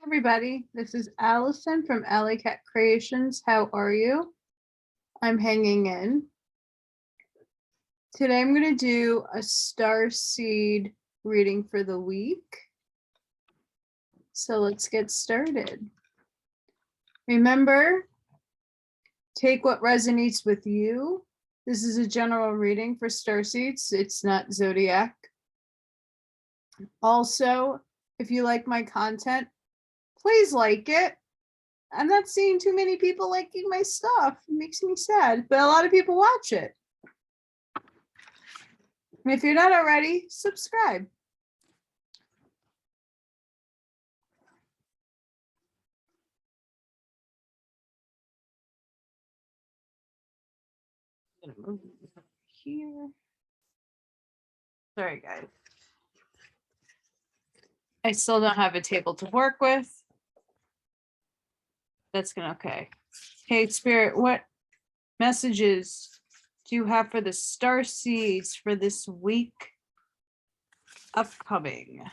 Everybody, this is Allison from Allykatkreations. How are you? I'm hanging in. Today I'm going to do a Starseed reading for the week. So let's get started. Remember, take what resonates with you. This is a general reading for Starseeds. It's not zodiac. Also, if you like my content, please like it. I'm not seeing too many people liking my stuff. It makes me sad, but a lot of people watch it. And if you're not already, subscribe. I'm gonna move this over here. Sorry, guys. I still don't have a table to work with. That's gonna okay. Hey, Spirit, what messages do you have for the star seeds for this week upcoming?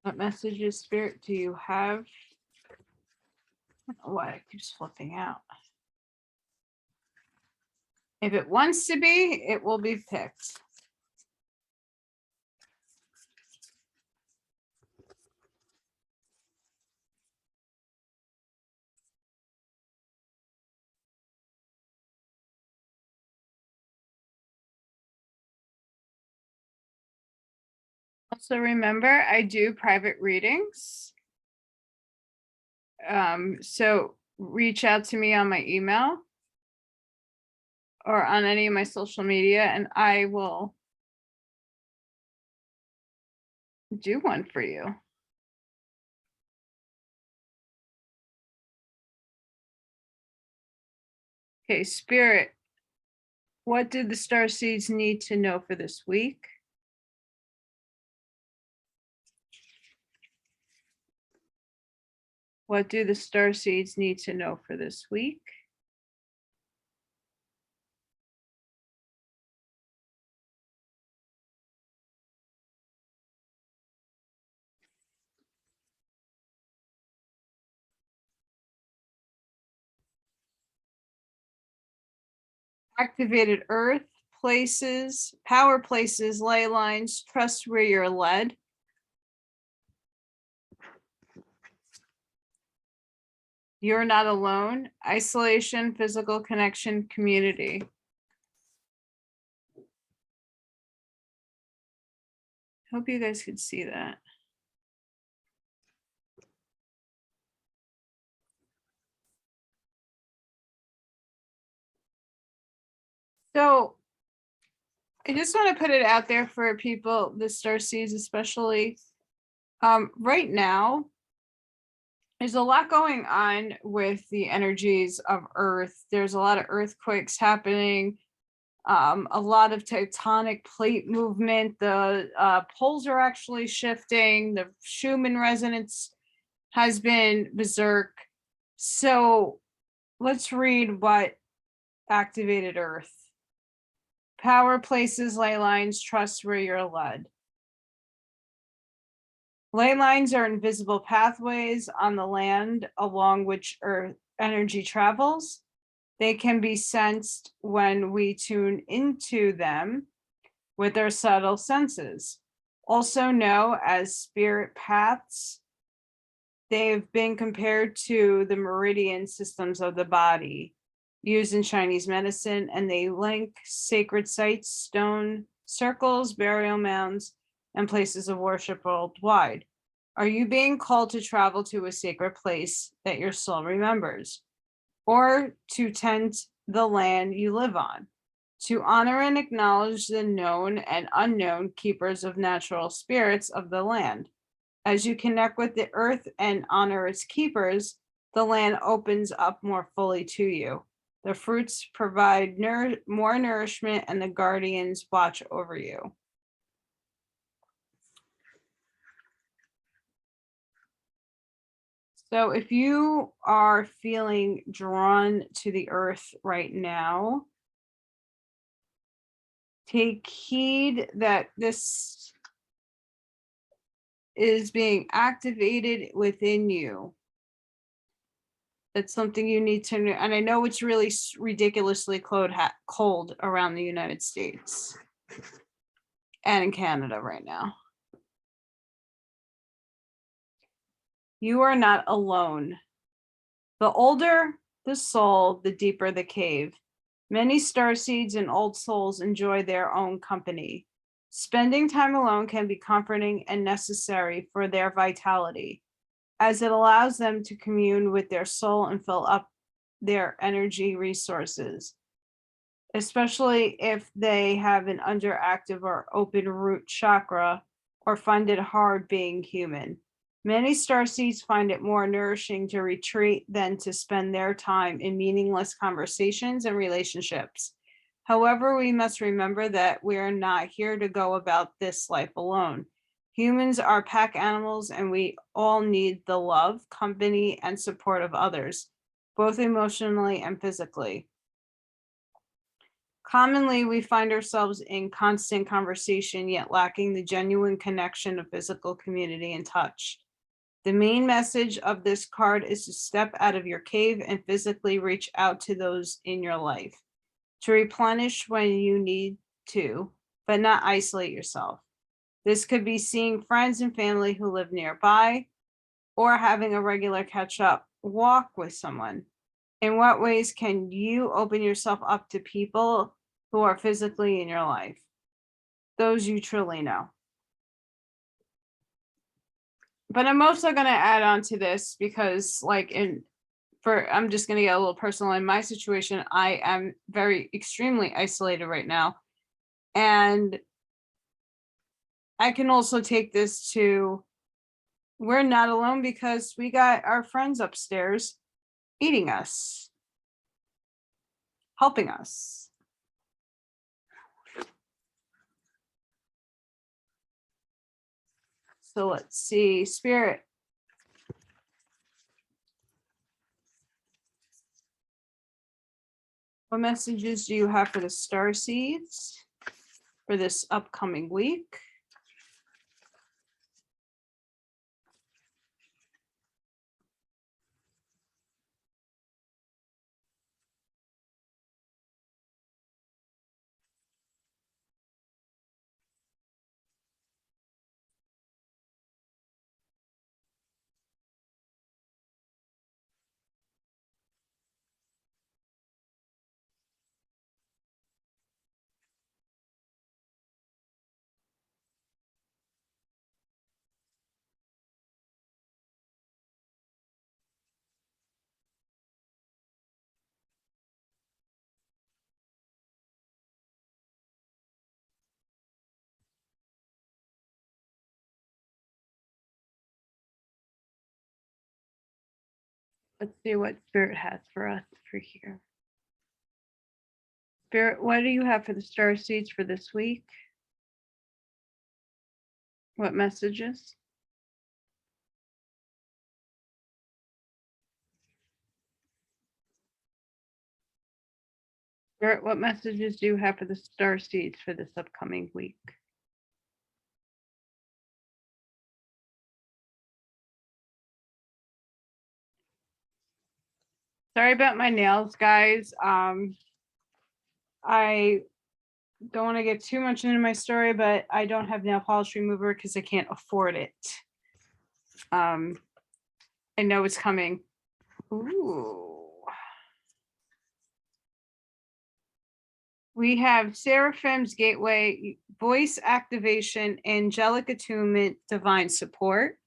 What messages, Spirit, do you have? I don't know why it keeps flipping out. If it wants to be, it will be picked. Also remember, I do private readings. So reach out to me on my email or on any of my social media, and I will do one for you. Okay, Spirit, what did the star seeds need to know for this week? What do the star seeds need to know for this week? Activated earth, places, power places, ley lines, trust where you're led. You're not alone, isolation, physical connection, community. Hope you guys could see that. So I just want to put it out there for people, the star seeds especially. Right now, there's a lot going on with the energies of Earth. There's a lot of earthquakes happening, a lot of tectonic plate movement. The poles are actually shifting. The Schumann resonance has been berserk. So let's read what activated Earth. Power places, ley lines, trust where you're led. Ley lines are invisible pathways on the land along which Earth energy travels. They can be sensed when we tune into them with our subtle senses. Also known as spirit paths, they've been compared to the meridian systems of the body used in Chinese medicine, and they link sacred sites, stone circles, burial mounds, and places of worship worldwide. Are you being called to travel to a sacred place that your soul remembers, or to tend the land you live on, to honor and acknowledge the known and unknown keepers of natural spirits of the land? As you connect with the earth and honor its keepers, the land opens up more fully to you. The fruits provide more nourishment, and the guardians watch over you. So if you are feeling drawn to the earth right now, Take heed that this is being activated within you. That's something you need to know. And I know it's really ridiculously cold around the United States and in Canada right now. You are not alone. The older the soul, the deeper the cave. Many starseeds and old souls enjoy their own company. Spending time alone can be comforting and necessary for their vitality, as it allows them to commune with their soul and fill up their energy resources, especially if they have an underactive or open root chakra or find it hard being human. Many starseeds find it more nourishing to retreat than to spend their time in meaningless conversations and relationships. However, we must remember that we are not here to go about this life alone. Humans are pack animals, and we all need the love, company, and support of others, both emotionally and physically. Commonly, we find ourselves in constant conversation, yet lacking the genuine connection of physical community and touch. The main message of this card is to step out of your cave and physically reach out to those in your life, to replenish when you need to, but not isolate yourself. This could be seeing friends and family who live nearby, or having a regular catch-up walk with someone. In what ways can you open yourself up to people who are physically in your life? Those you truly know. But I'm also going to add on to this because I'm just going to get a little personal. In my situation, I am extremely isolated right now. And I can also take this to, we're not alone because we got our friends upstairs eating us, helping us. So let's see, Spirit. What messages do you have for the starseeds for this upcoming week? Let's see what Spirit has for us for here. Spirit, what do you have for the starseeds for this week? What messages? Spirit, what messages do you have for the starseeds for this upcoming week? Sorry about my nails, guys. I don't want to get too much into my story, but I don't have nail polish remover because I can't afford it. I know it's coming. Ooh. We have Seraphim's Gateway, Voice Activation, Angelic Attunement, Divine Support.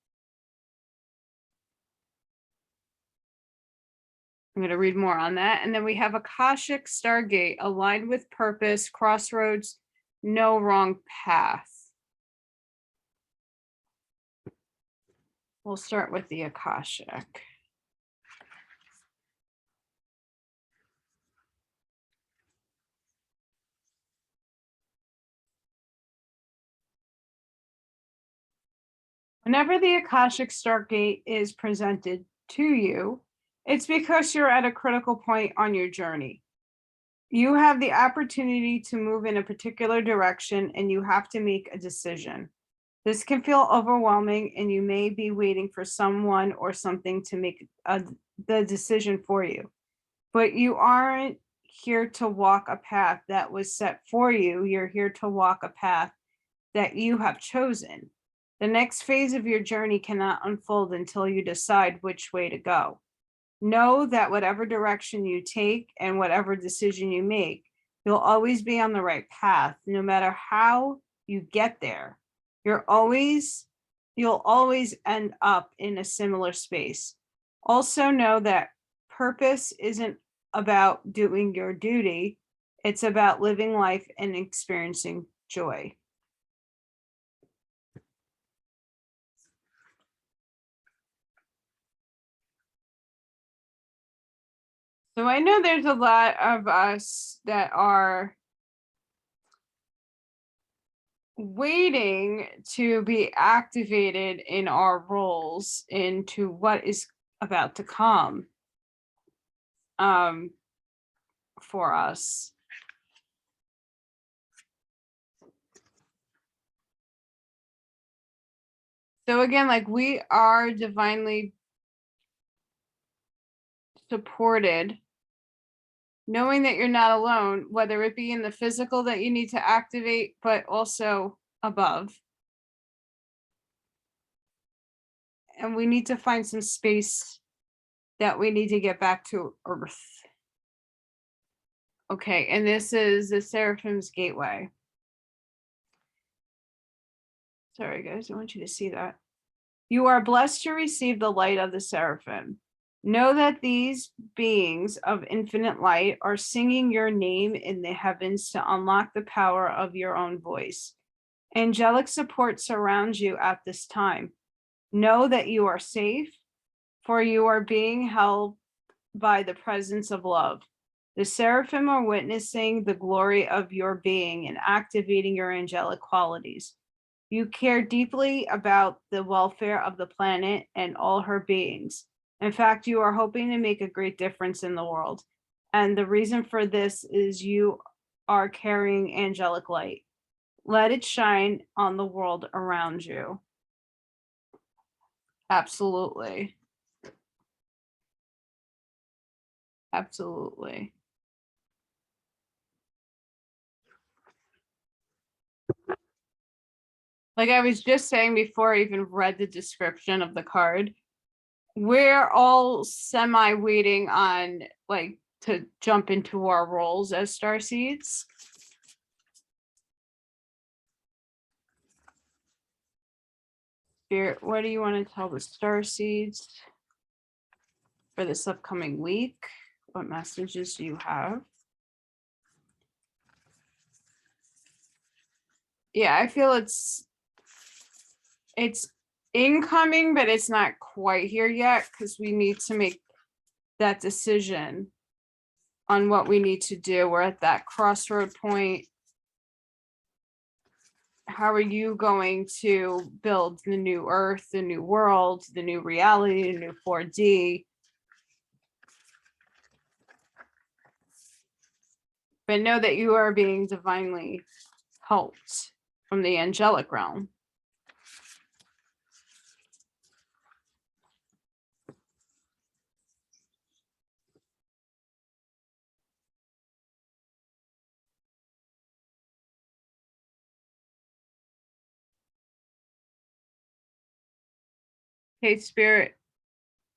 I'm going to read more on that. And then we have Akashic Stargate, Aligned with Purpose, Crossroads, No Wrong Path. We'll start with the Akashic. Whenever the Akashic Stargate is presented to you, it's because you're at a critical point on your journey. You have the opportunity to move in a particular direction and you have to make a decision. This can feel overwhelming and you may be waiting for someone or something to make the decision for you. But you aren't here to walk a path that was set for you. You're here to walk a path that you have chosen. The next phase of your journey cannot unfold until you decide which way to go. Know that whatever direction you take and whatever decision you make, you'll always be on the right path, no matter how you get there. You'll always end up in a similar space. Also know that purpose isn't about doing your duty. It's about living life and experiencing joy. So I know there's a lot of us that are waiting to be activated in our roles into what is about to come for us. So again, like, we are divinely supported, knowing that you're not alone, whether it be in the physical that you need to activate, but also above. And we need to find some space that we need to get back to Earth. Okay, and this is the Seraphim's Gateway. Sorry, guys, I want you to see that. You are blessed to receive the light of the Seraphim. Know that these beings of infinite light are singing your name in the heavens to unlock the power of your own voice. Angelic support surrounds you at this time. Know that you are safe, for you are being held by the presence of love. The Seraphim are witnessing the glory of your being and activating your angelic qualities. You care deeply about the welfare of the planet and all her beings. In fact, you are hoping to make a great difference in the world. And the reason for this is you are carrying angelic light. Let it shine on the world around you. Absolutely. Absolutely. Like I was just saying before I even read the description of the card, we're all semi waiting on, like, to jump into our roles as starseeds. Spirit, what do you want to tell the starseeds for this upcoming week? What messages do you have? Yeah, I feel it's incoming, but it's not quite here yet because we need to make that decision on what we need to do. We're at that crossroad point. How are you going to build the new earth, the new world, the new reality, the new 4D? But know that you are being divinely helped from the angelic realm. Hey, Spirit,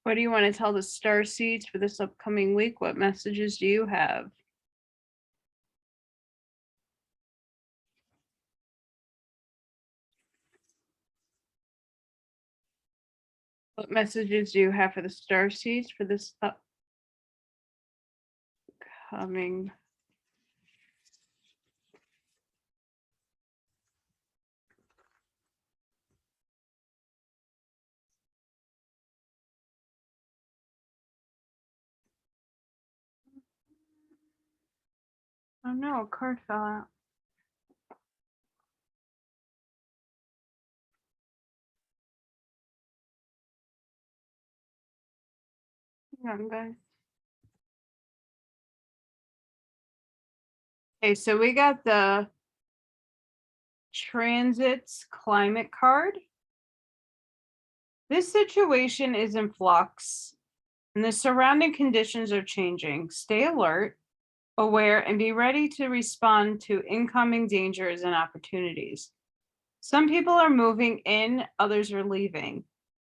what do you want to tell the star seeds for this upcoming week? What messages do you have? What messages do you have for the star seeds for this upcoming? Oh no, a card fell out. Hang on, guys. Okay, so we got the transits climate card. This situation is in flux and the surrounding conditions are changing. Stay alert, aware, and be ready to respond to incoming dangers and opportunities. Some people are moving in, others are leaving.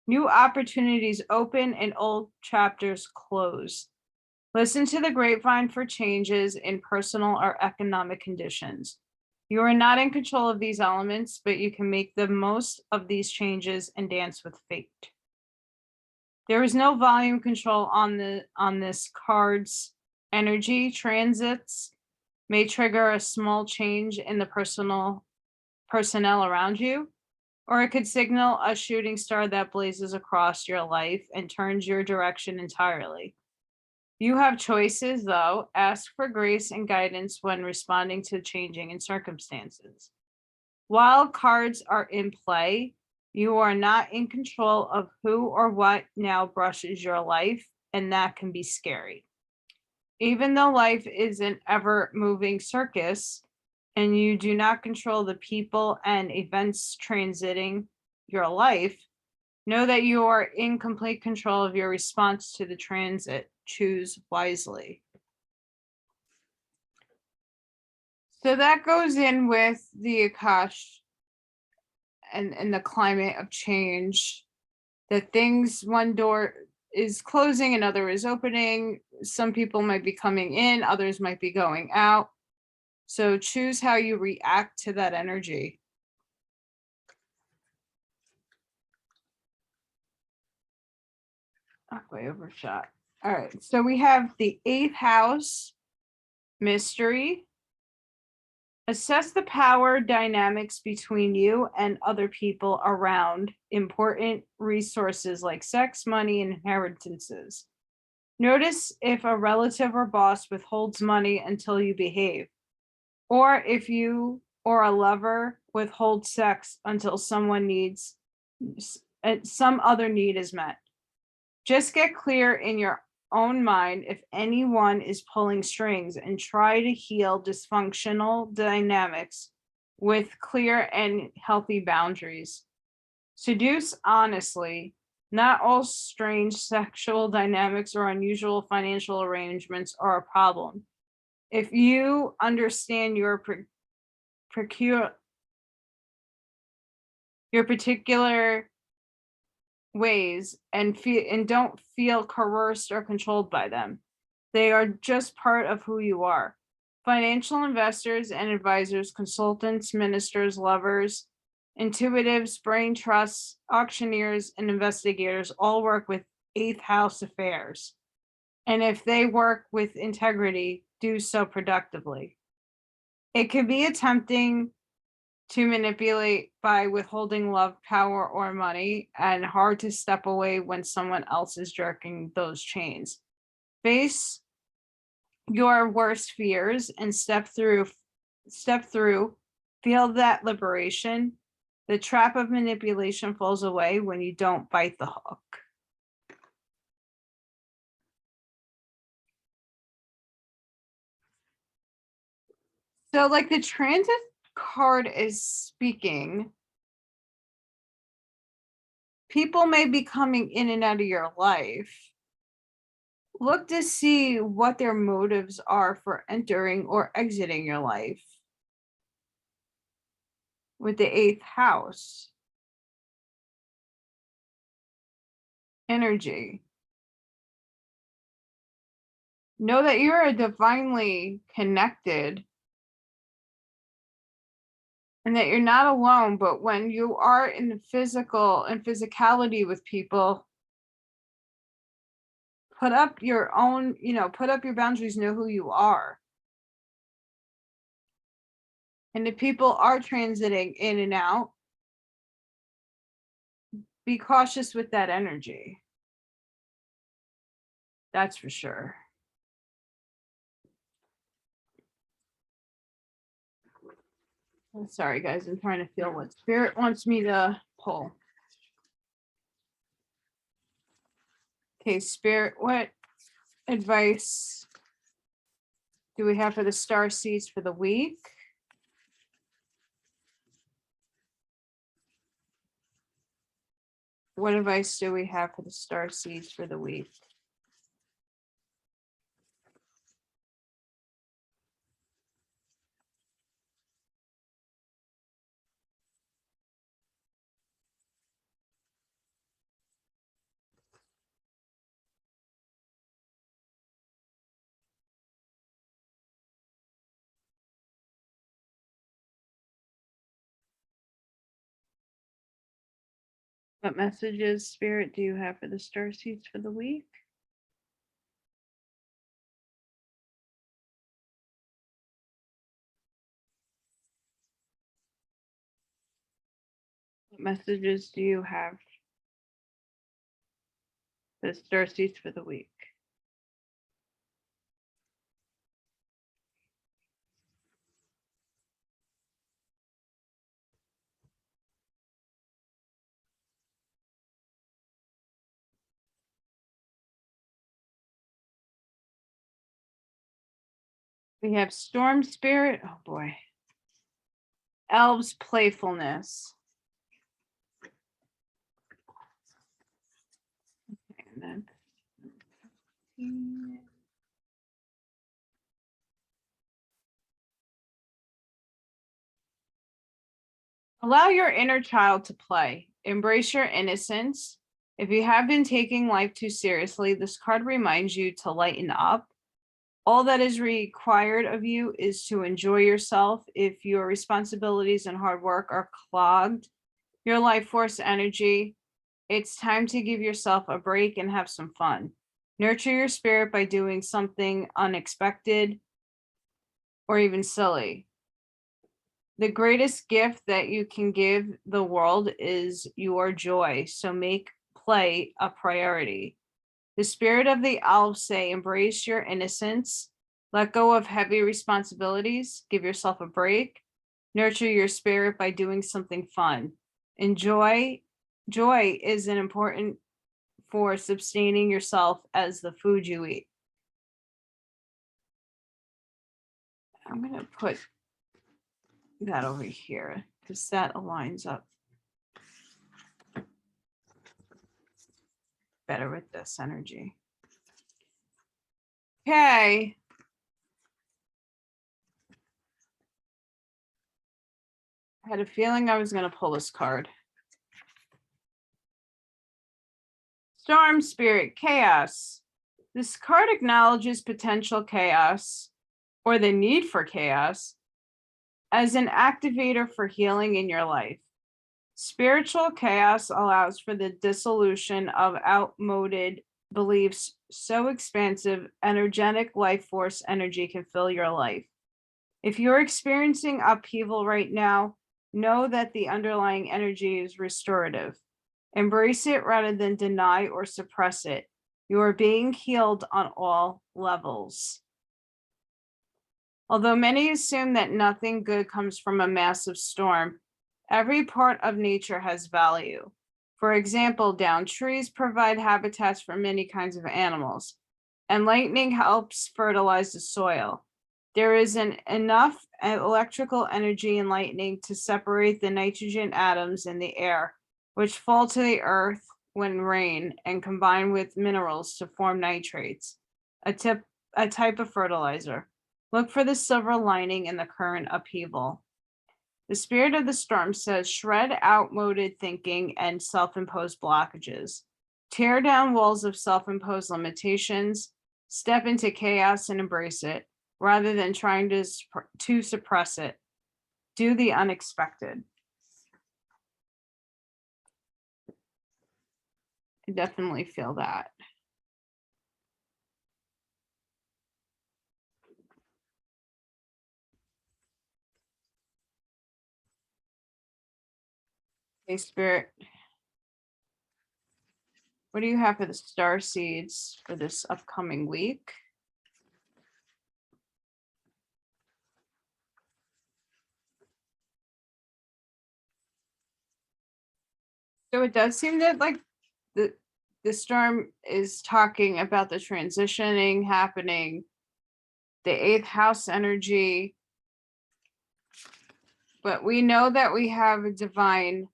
New opportunities open and old chapters close. Listen to the grapevine for changes in personal or economic conditions. You are not in control of these elements, but you can make the most of these changes and dance with fate. There is no volume control on this card's energy. Transits may trigger a small change in the personnel around you, or it could signal a shooting star that blazes across your life and turns your direction entirely. You have choices, though. Ask for grace and guidance when responding to changing in circumstances. While cards are in play, you are not in control of who or what now brushes your life, and that can be scary. Even though life is an ever-moving circus, and you do not control the people and events transiting your life, know that you are in complete control of your response to the transit. Choose wisely. So that goes in with the Akash and the climate of change. That things, one door is closing, another is opening. Some people might be coming in, others might be going out. So choose how you react to that energy. Oh, way overshot. All right, so we have the 8th house mystery. Assess the power dynamics between you and other people around important resources like sex, money, and inheritances. Notice if a relative or boss withholds money until you behave, or if you or a lover withholds sex until some other need is met. Just get clear in your own mind if anyone is pulling strings and try to heal dysfunctional dynamics with clear and healthy boundaries. Seduce honestly. Not all strange sexual dynamics or unusual financial arrangements are a problem. If you understand your particular ways and don't feel coerced or controlled by them. They are just part of who you are. Financial investors and advisors, consultants, ministers, lovers, intuitives, brain trusts, auctioneers, and investigators all work with 8th house affairs. And if they work with integrity, do so productively. It can be tempting to manipulate by withholding love, power, or money, and hard to step away when someone else is jerking those chains. Face your worst fears and step through, feel that liberation. The trap of manipulation falls away when you don't bite the hook. So like the transit card is speaking. People may be coming in and out of your life. Look to see what their motives are for entering or exiting your life. With the 8th house energy. Know that you are divinely connected and that you're not alone, but when you are in the physicality with people, put up your own, put up your boundaries, know who you are. And if people are transiting in and out, be cautious with that energy. That's for sure. I'm sorry, guys. I'm trying to feel what spirit wants me to pull. Okay, spirit, what advice do we have for the star seeds for the week? What advice do we have for the star seeds for the week? What messages, Spirit, do you have for the star seeds for the week? What messages do you have for the star seeds for the week? We have storm spirit. Oh boy. Elves playfulness. And then allow your inner child to play. Embrace your innocence. If you have been taking life too seriously, this card reminds you to lighten up. All that is required of you is to enjoy yourself. If your responsibilities and hard work are clogged your life force energy, it's time to give yourself a break and have some fun. Nurture your spirit by doing something unexpected or even silly. The greatest gift that you can give the world is your joy, so make play a priority. The spirit of the elves say, embrace your innocence, let go of heavy responsibilities, give yourself a break, nurture your spirit by doing something fun. Enjoy. Joy is an important for sustaining yourself as the food you eat. I'm going to put that over here because that aligns up better with this energy. Okay. I had a feeling I was going to pull this card. Storm Spirit Chaos. This card acknowledges potential chaos or the need for chaos as an activator for healing in your life. Spiritual chaos allows for the dissolution of outmoded beliefs so expansive, energetic life force energy can fill your life. If you're experiencing upheaval right now, know that the underlying energy is restorative. Embrace it rather than deny or suppress it. You are being healed on all levels. Although many assume that nothing good comes from a massive storm, every part of nature has value. For example, downed trees provide habitats for many kinds of animals, and lightning helps fertilize the soil. There is enough electrical energy in lightning to separate the nitrogen atoms in the air, which fall to the earth when rain and combine with minerals to form nitrates, a type of fertilizer. Look for the silver lining in the current upheaval. The spirit of the storm says, shred outmoded thinking and self-imposed blockages. Tear down walls of self-imposed limitations. Step into chaos and embrace it, rather than trying to suppress it. Do the unexpected. I definitely feel that. Okay, Spirit. What do you have for the star seeds for this upcoming week? So it does seem that like the storm is talking about the transitioning happening the 8th house energy. But we know that we have a divine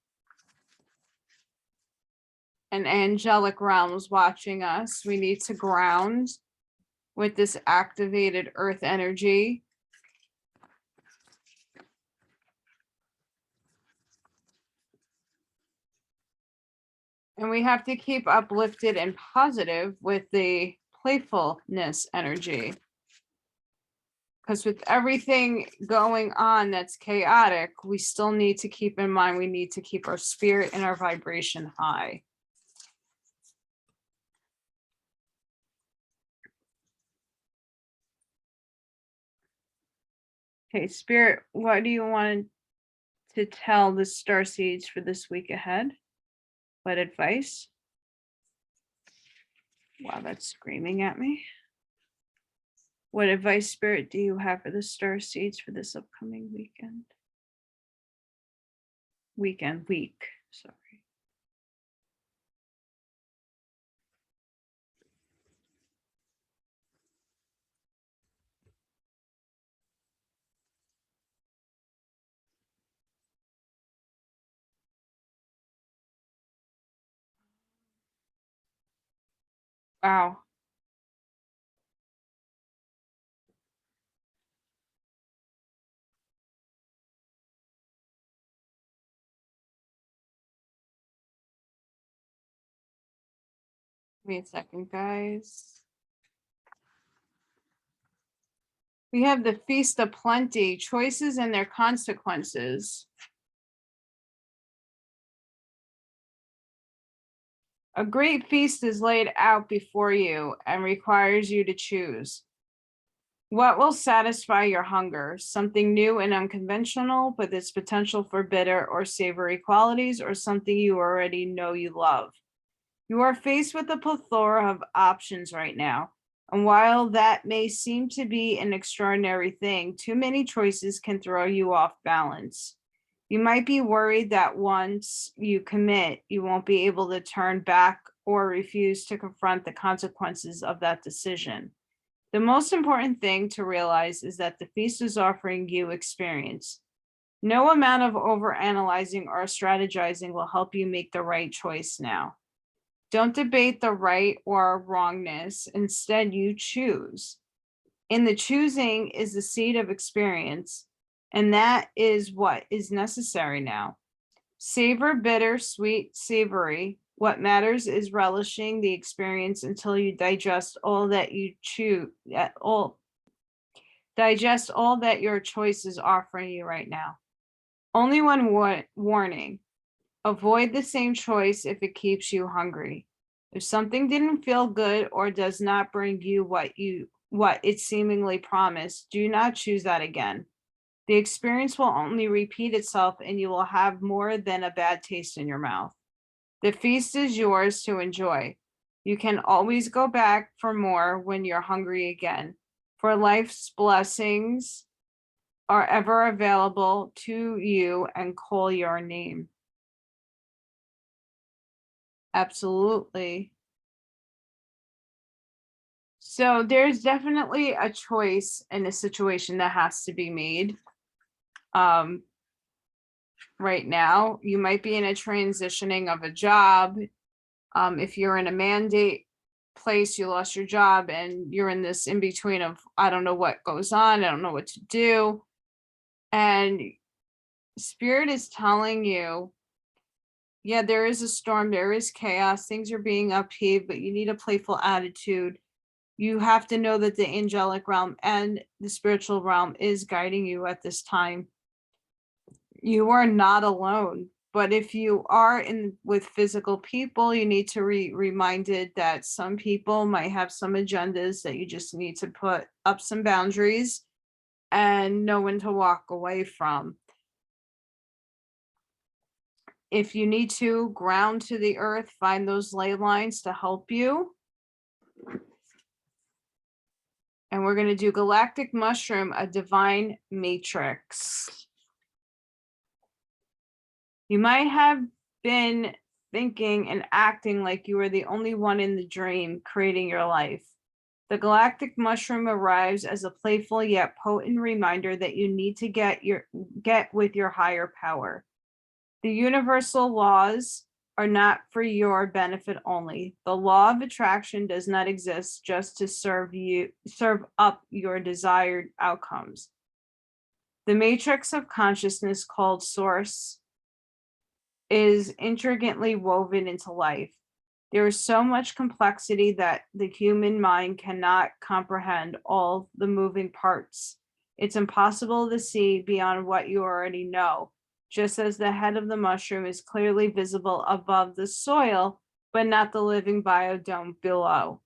and angelic realms watching us. We need to ground with this activated earth energy. And we have to keep uplifted and positive with the playfulness energy. Because with everything going on that's chaotic, we still need to keep in mind, we need to keep our spirit and our vibration high. Okay, Spirit, what do you want to tell the starseeds for this week ahead? What advice? Wow, that's screaming at me. What advice, Spirit, do you have for the starseeds for this upcoming weekend? Week, sorry. Wow. Give me a second, guys. We have the Feast of Plenty, choices and their consequences. A great feast is laid out before you and requires you to choose. What will satisfy your hunger? Something new and unconventional, with its potential for bitter or savory qualities, or something you already know you love? You are faced with a plethora of options right now. And while that may seem to be an extraordinary thing, too many choices can throw you off balance. You might be worried that once you commit, you won't be able to turn back or refuse to confront the consequences of that decision. The most important thing to realize is that the feast is offering you experience. No amount of overanalyzing or strategizing will help you make the right choice now. Don't debate the right or wrongness. Instead, you choose. In the choosing is the seed of experience, and that is what is necessary now. Savor, bitter, sweet, savory. What matters is relishing the experience until you digest all that you choose, digest all that your choice is offering you right now. Only one warning. Avoid the same choice if it keeps you hungry. If something didn't feel good or does not bring you what it seemingly promised, do not choose that again. The experience will only repeat itself and you will have more than a bad taste in your mouth. The feast is yours to enjoy. You can always go back for more when you're hungry again, for life's blessings are ever available to you and call your name. Absolutely. So there's definitely a choice in a situation that has to be made. Right now, you might be in a transitioning of a job. If you're in a mandate place, you lost your job and you're in this in between of, I don't know what goes on, I don't know what to do. And Spirit is telling you, yeah, there is a storm, there is chaos, things are being upheaved, but you need a playful attitude. You have to know that the angelic realm and the spiritual realm is guiding you at this time. You are not alone. But if you are in with physical people, you need to be reminded that some people might have some agendas that you just need to put up some boundaries and know when to walk away from. If you need to ground to the earth, find those ley lines to help you. And we're going to do Galactic Mushroom, a divine matrix. You might have been thinking and acting like you were the only one in the dream creating your life. The galactic mushroom arrives as a playful yet potent reminder that you need to get with your higher power. The universal laws are not for your benefit only. The law of attraction does not exist just to serve up your desired outcomes. The matrix of consciousness called Source is intricately woven into life. There is so much complexity that the human mind cannot comprehend all the moving parts. It's impossible to see beyond what you already know, just as the head of the mushroom is clearly visible above the soil, but not the living biodome below.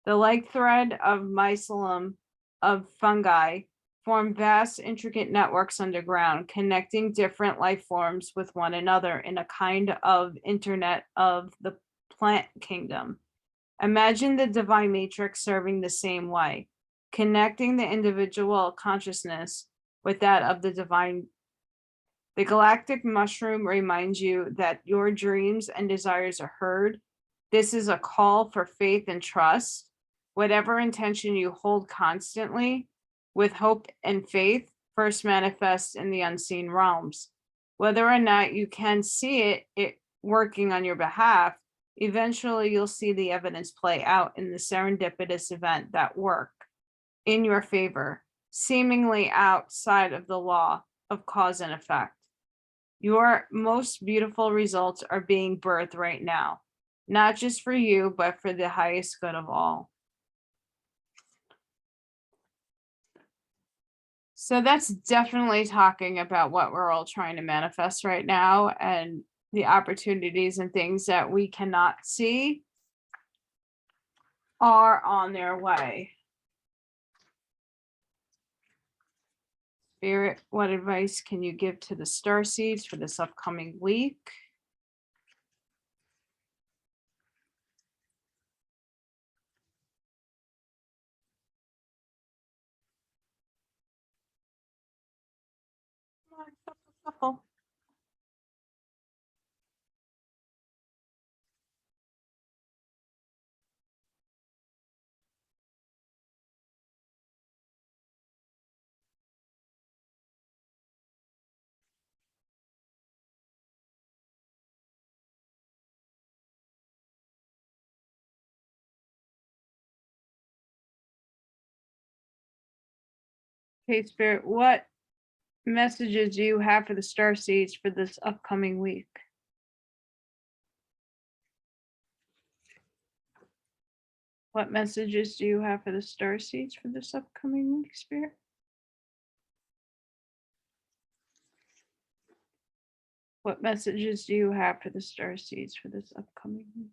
The like thread of mycelium of fungi form vast, intricate networks underground, connecting different life forms with one another in a kind of internet of the plant kingdom. Imagine the divine matrix serving the same way, connecting the individual consciousness with that of the divine. The galactic mushroom reminds you that your dreams and desires are heard. This is a call for faith and trust. Whatever intention you hold constantly, with hope and faith, first manifests in the unseen realms. Whether or not you can see it working on your behalf, eventually you'll see the evidence play out in the serendipitous event that work in your favor, seemingly outside of the law of cause and effect. Your most beautiful results are being birthed right now, not just for you, but for the highest good of all. So that's definitely talking about what we're all trying to manifest right now and the opportunities and things that we cannot see are on their way. Spirit, what advice can you give to the starseeds for this upcoming week? Shuffle. Okay, Spirit, what messages do you have for the starseeds for this upcoming week? What messages do you have for the starseeds for this upcoming week, Spirit? What messages do you have for the starseeds for this upcoming week?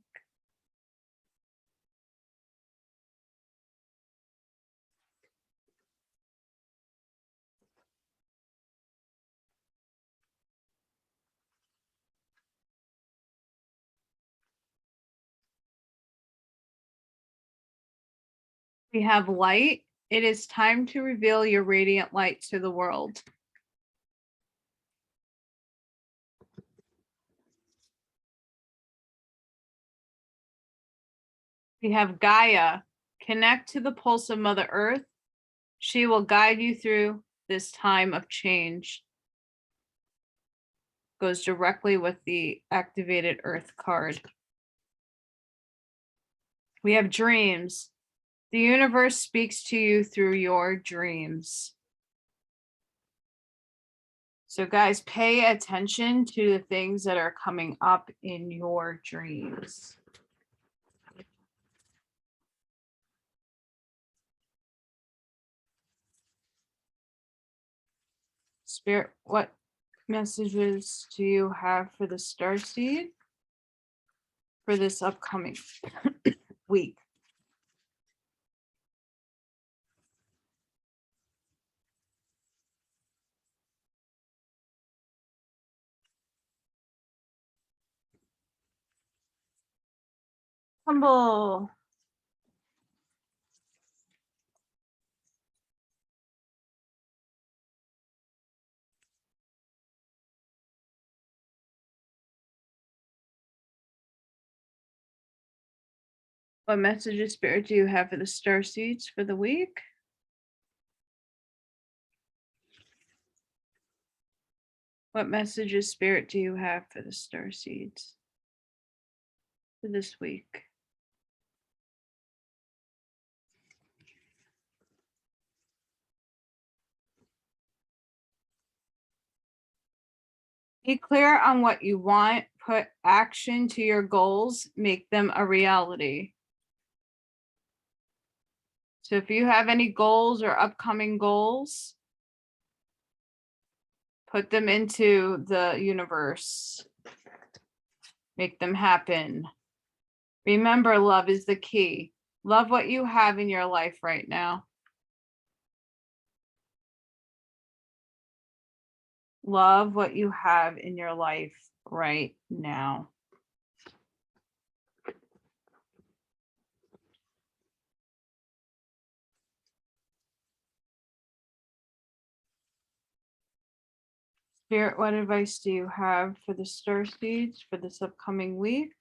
We have light. It is time to reveal your radiant light to the world. We have Gaia. Connect to the pulse of Mother Earth. She will guide you through this time of change. Goes directly with the activated Earth card. We have dreams. The universe speaks to you through your dreams. So guys, pay attention to the things that are coming up in your dreams. Spirit, what messages do you have for the starseed for this upcoming week? Humble. What message of spirit do you have for the star seeds for the week? What message of spirit do you have for the star seeds for this week? Be clear on what you want, put action to your goals, make them a reality. So if you have any goals or upcoming goals, put them into the universe. Make them happen. Remember, love is the key. Love what you have in your life right now. Love what you have in your life right now. Spirit, what advice do you have for the star seeds for this upcoming week?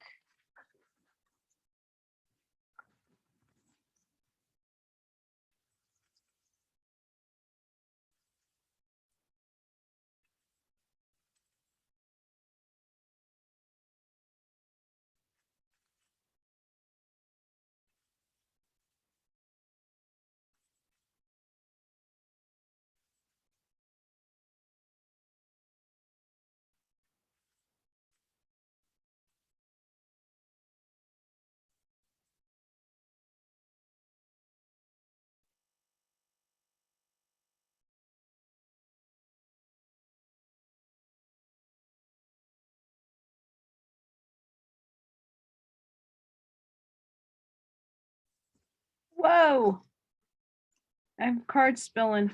Whoa, I have cards spilling.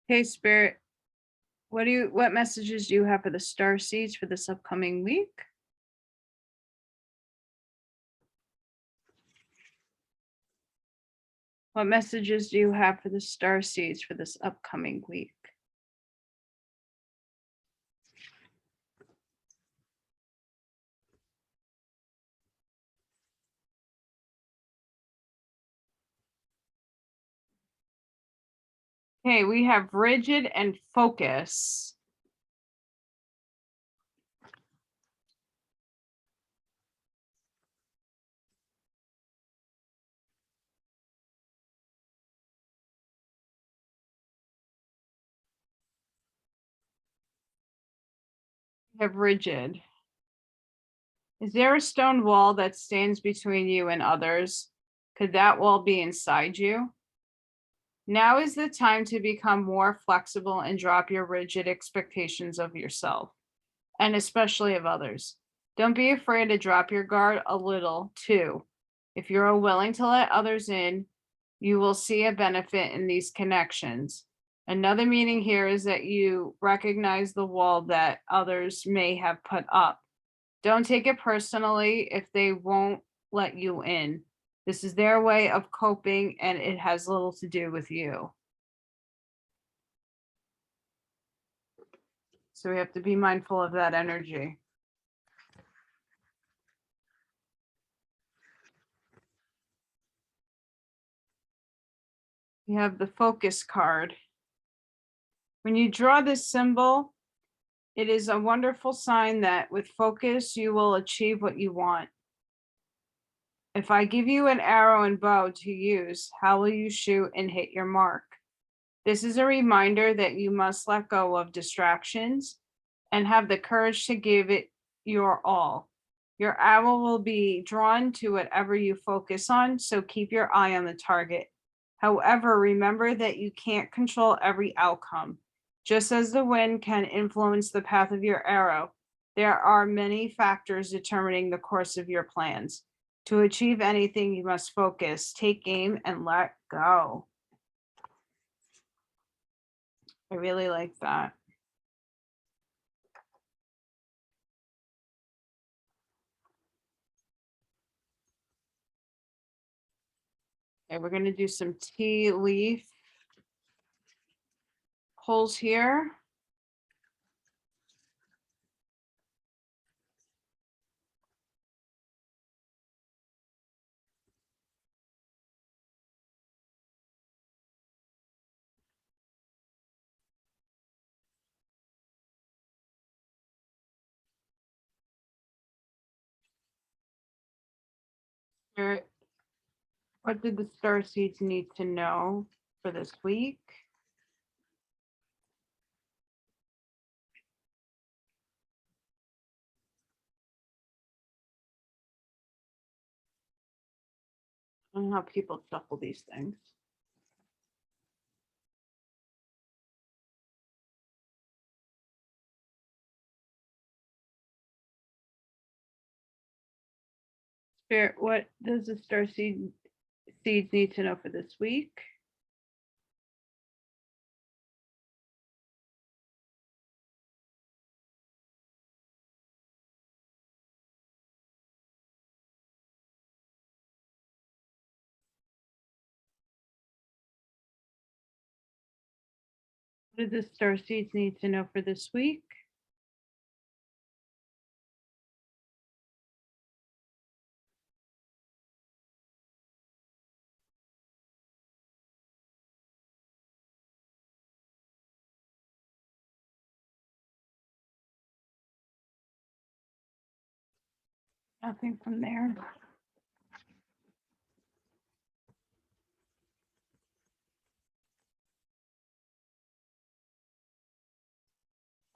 Hey, Spirit, what messages do you have for the star seeds for this upcoming week? What messages do you have for the star seeds for this upcoming week? Okay, we have rigid and focus. We have rigid. Is there a stone wall that stands between you and others? Could that wall be inside you? Now is the time to become more flexible and drop your rigid expectations of yourself, and especially of others. Don't be afraid to drop your guard a little too. If you're willing to let others in, you will see a benefit in these connections. Another meaning here is that you recognize the wall that others may have put up. Don't take it personally if they won't let you in. This is their way of coping and it has little to do with you. So we have to be mindful of that energy. We have the focus card. When you draw this symbol, it is a wonderful sign that with focus, you will achieve what you want. If I give you an arrow and bow to use, how will you shoot and hit your mark? This is a reminder that you must let go of distractions and have the courage to give it your all. Your arrow will be drawn to whatever you focus on, so keep your eye on the target. However, remember that you can't control every outcome. Just as the wind can influence the path of your arrow, there are many factors determining the course of your plans. To achieve anything, you must focus, take aim, and let go. I really like that. Okay, we're going to do some tea leaf pulls here. Spirit, what did the star seeds need to know for this week? I don't know how people shuffle these things. Spirit, what does the star seeds need to know for this week? What do the star seeds need to know for this week? Nothing from there.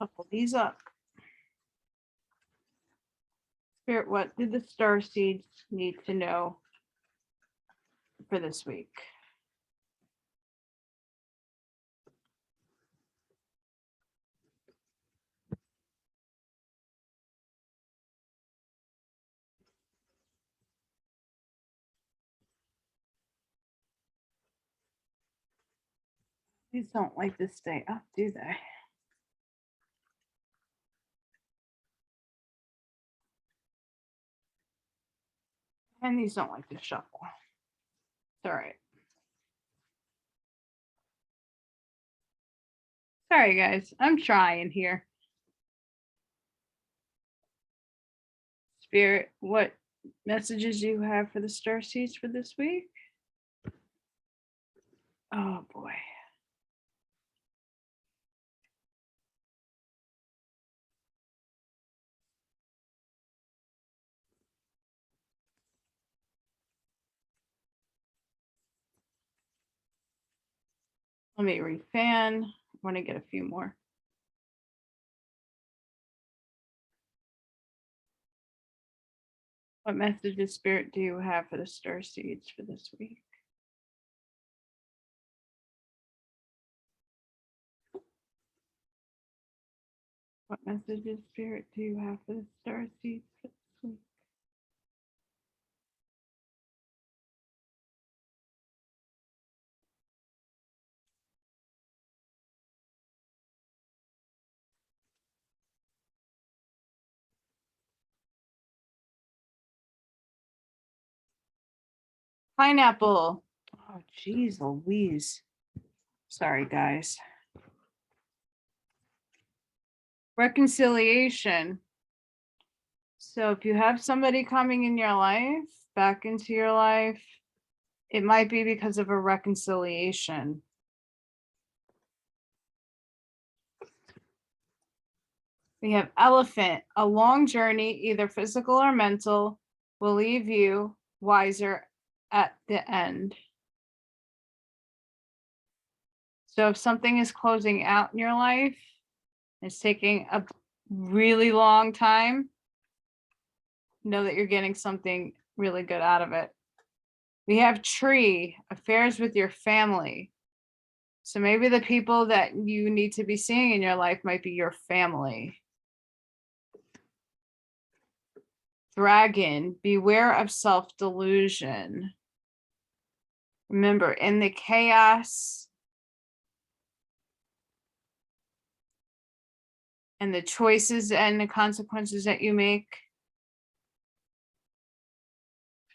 Shuffle these up. Spirit, what did the star seeds need to know for this week? These don't like to stay up, do they? And these don't like to shuffle. It's all right. Sorry, guys. I'm trying here. Spirit, what messages do you have for the star seeds for this week? Oh, boy. Let me refan. I want to get a few more. What messages, Spirit, do you have for the star seeds for this week? What messages, Spirit, do you have for the star seeds for this week? Pineapple. Oh, geez, Louise. Sorry, guys. Reconciliation. So if you have somebody coming in your life, back into your life, it might be because of a reconciliation. We have elephant. A long journey, either physical or mental, will leave you wiser at the end. So if something is closing out in your life, it's taking a really long time, know that you're getting something really good out of it. We have tree, affairs with your family. So maybe the people that you need to be seeing in your life might be your family. Dragon, beware of self-delusion. Remember, in the chaos and the choices and the consequences that you make,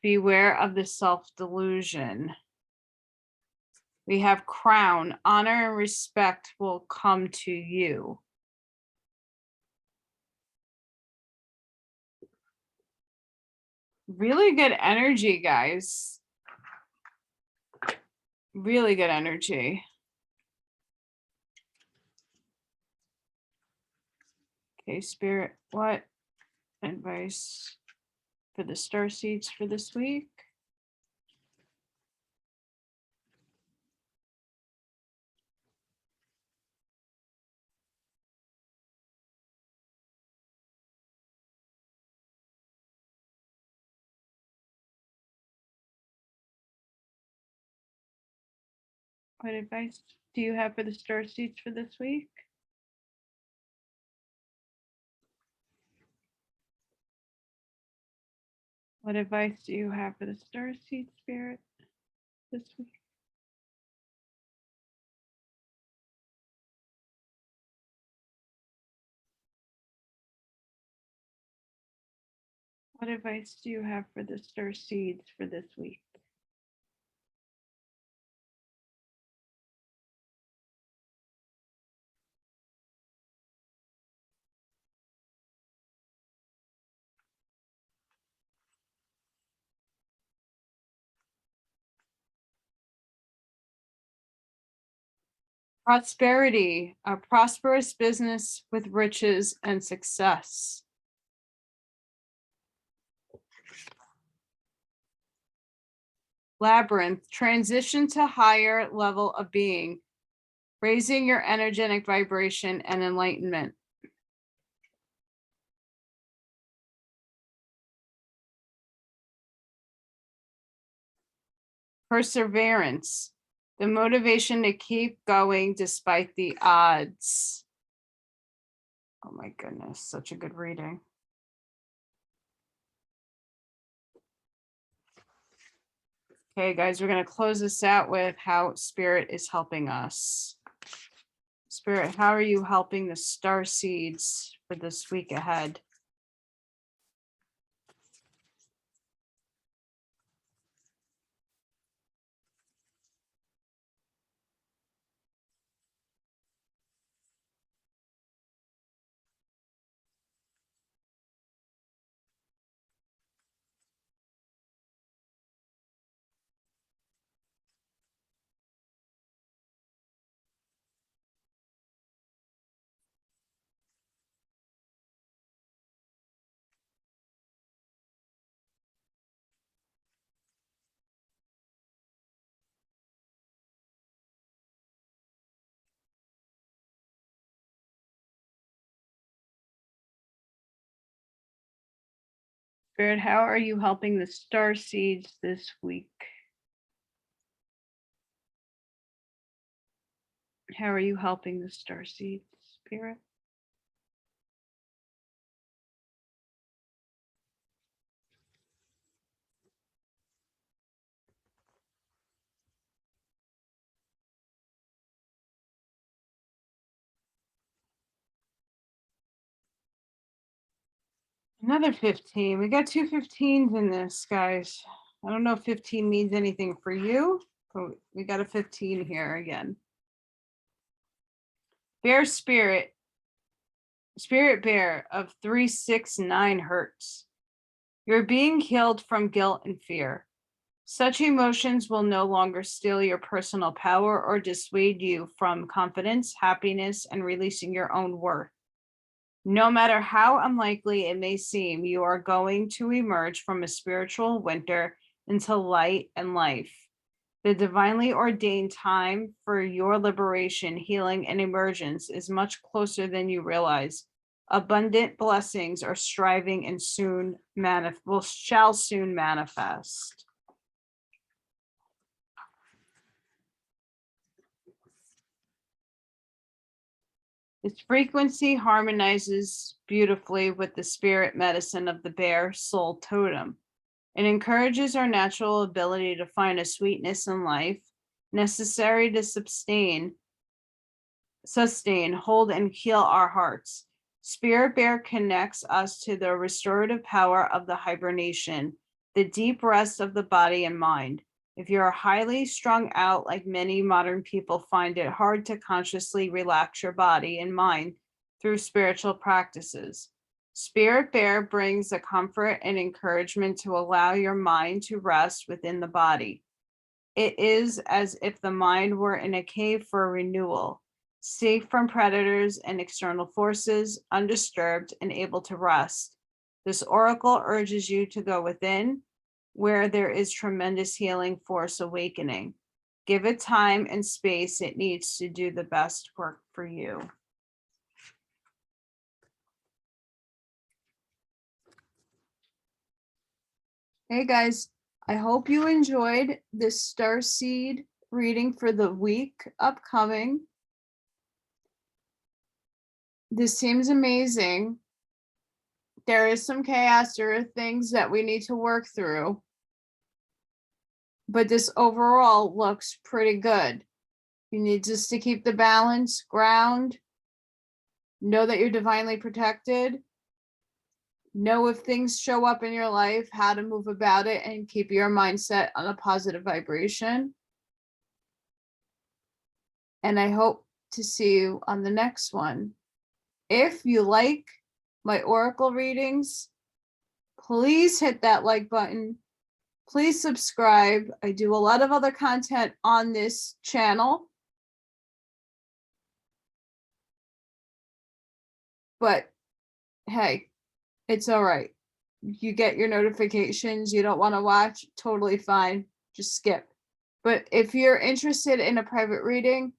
beware of the self-delusion. We have crown, honor and respect will come to you. Really good energy, guys. Really good energy. Okay, Spirit, what advice for the star seeds for this week? What advice do you have for the starseeds for this week? What advice do you have for the starseed spirit this week? What advice do you have for the starseeds for this week? Prosperity, a prosperous business with riches and success. Labyrinth, transition to higher level of being, raising your energetic vibration and enlightenment. Perseverance, the motivation to keep going despite the odds. Oh my goodness, such a good reading. Okay, guys, we're going to close this out with how Spirit is helping us. Spirit, how are you helping the star seeds for this week ahead? Spirit, how are you helping the star seeds this week? How are you helping the star seeds, Spirit? Another 15. We got two 15s in this, guys. I don't know if 15 means anything for you, but we got a 15 here again. Bear spirit. Spirit bear of 369 hertz. You're being healed from guilt and fear. Such emotions will no longer steal your personal power or dissuade you from confidence, happiness, and releasing your own worth. No matter how unlikely it may seem, you are going to emerge from a spiritual winter into light and life. The divinely ordained time for your liberation, healing, and emergence is much closer than you realize. Abundant blessings are striving and shall soon manifest. Its frequency harmonizes beautifully with the spirit medicine of the bear soul totem. It encourages our natural ability to find a sweetness in life necessary to sustain, hold, and heal our hearts. Spirit Bear connects us to the restorative power of the hibernation, the deep rest of the body and mind. If you're highly strung out, like many modern people find it hard to consciously relax your body and mind through spiritual practices, Spirit Bear brings a comfort and encouragement to allow your mind to rest within the body. It is as if the mind were in a cave for renewal, safe from predators and external forces, undisturbed and able to rest. This oracle urges you to go within, where there is tremendous healing force awakening. Give it time and space it needs to do the best work for you. Hey guys, I hope you enjoyed this Starseed reading for the week upcoming. This seems amazing. There is some chaos. There are things that we need to work through. But this overall looks pretty good. You need just to keep the balance, ground, know that you're divinely protected, know if things show up in your life, how to move about it, and keep your mindset on a positive vibration. And I hope to see you on the next one. If you like my oracle readings, please hit that like button. Please subscribe. I do a lot of other content on this channel. But hey, it's all right. You get your notifications. You don't want to watch, totally fine. Just skip. But if you're interested in a private reading,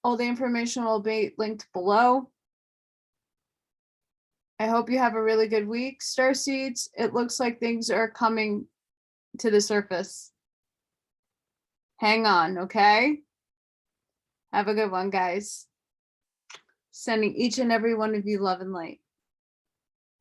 all the information will be linked below. I hope you have a really good week, Starseeds. It looks like things are coming to the surface. Hang on, okay? Have a good one, guys. Sending each and every one of you love and light.